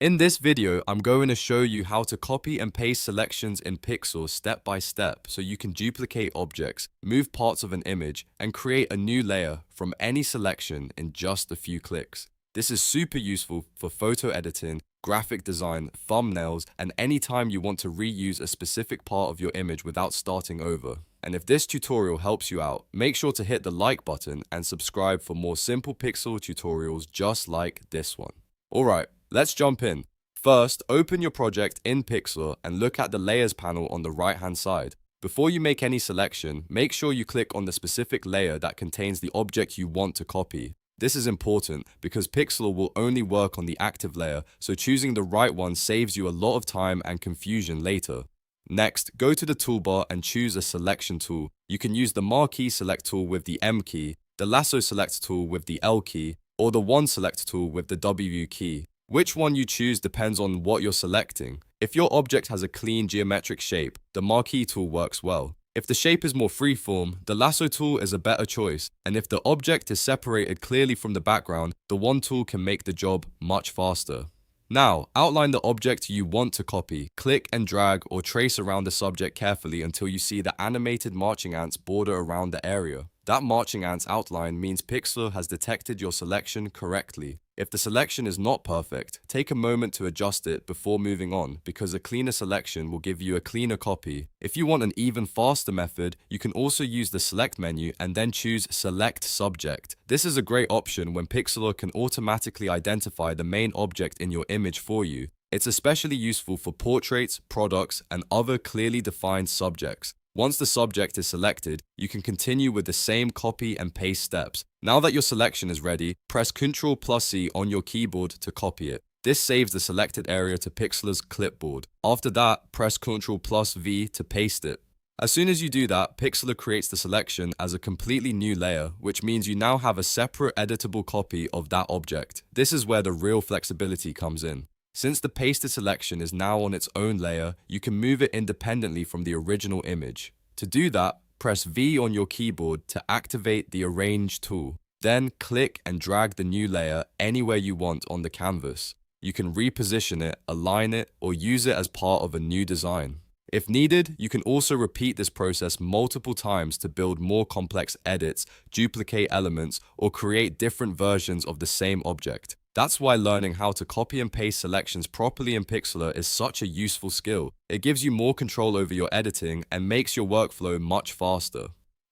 In this video, I'm going to show you how to copy and paste selections in Pixlr step by step so you can duplicate objects, move parts of an image, and create a new layer from any selection in just a few clicks. This is super useful for photo editing, graphic design, thumbnails, and anytime you want to reuse a specific part of your image without starting over. And if this tutorial helps you out, make sure to hit the like button and subscribe for more simple Pixlr tutorials just like this one. Alright, let's jump in. First, open your project in Pixlr and look at the Layers panel on the right-hand side. Before you make any selection, make sure you click on the specific layer that contains the object you want to copy. This is important because Pixlr will only work on the active layer, so choosing the right one saves you a lot of time and confusion later. Next, go to the toolbar and choose a selection tool. You can use the Marquee select tool with the M key, the Lasso select tool with the L key, or the One select tool with the W key. Which one you choose depends on what you're selecting. If your object has a clean geometric shape, the Marquee tool works well. If the shape is more freeform, the Lasso tool is a better choice, and if the object is separated clearly from the background, the One tool can make the job much faster. Now, outline the object you want to copy. Click and drag or trace around the subject carefully until you see the animated marching ants border around the area. That marching ants outline means Pixlr has detected your selection correctly. If the selection is not perfect, take a moment to adjust it before moving on, because a cleaner selection will give you a cleaner copy. If you want an even faster method, you can also use the Select menu and then choose Select Subject. This is a great option when Pixlr can automatically identify the main object in your image for you. It's especially useful for portraits, products, and other clearly defined subjects. Once the subject is selected, you can continue with the same copy and paste steps. Now that your selection is ready, press Ctrl+C on your keyboard to copy it. This saves the selected area to Pixlr's clipboard. After that, press Ctrl+V to paste it. As soon as you do that, Pixlr creates the selection as a completely new layer, which means you now have a separate editable copy of that object. This is where the real flexibility comes in. Since the pasted selection is now on its own layer, you can move it independently from the original image. To do that, press V on your keyboard to activate the Arrange tool. Then click and drag the new layer anywhere you want on the canvas. You can reposition it, align it, or use it as part of a new design. If needed, you can also repeat this process multiple times to build more complex edits, duplicate elements, or create different versions of the same object. That's why learning how to copy and paste selections properly in Pixlr is such a useful skill. It gives you more control over your editing and makes your workflow much faster.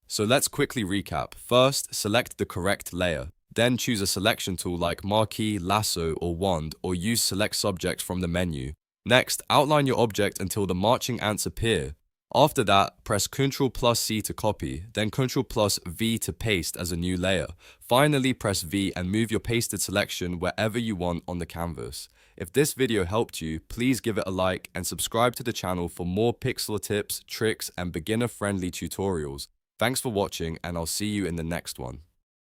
So let's quickly recap. First, select the correct layer. Then choose a selection tool like Marquee, Lasso, or Wand, or use Select Subject from the menu. Next, outline your object until the marching ants appear. After that, press Ctrl+C to copy, then Ctrl+V to paste as a new layer. Finally, press V and move your pasted selection wherever you want on the canvas. If this video helped you, please give it a like and subscribe to the channel for more Pixlr tips, tricks, and beginner-friendly tutorials. Thanks for watching, and I'll see you in the next one.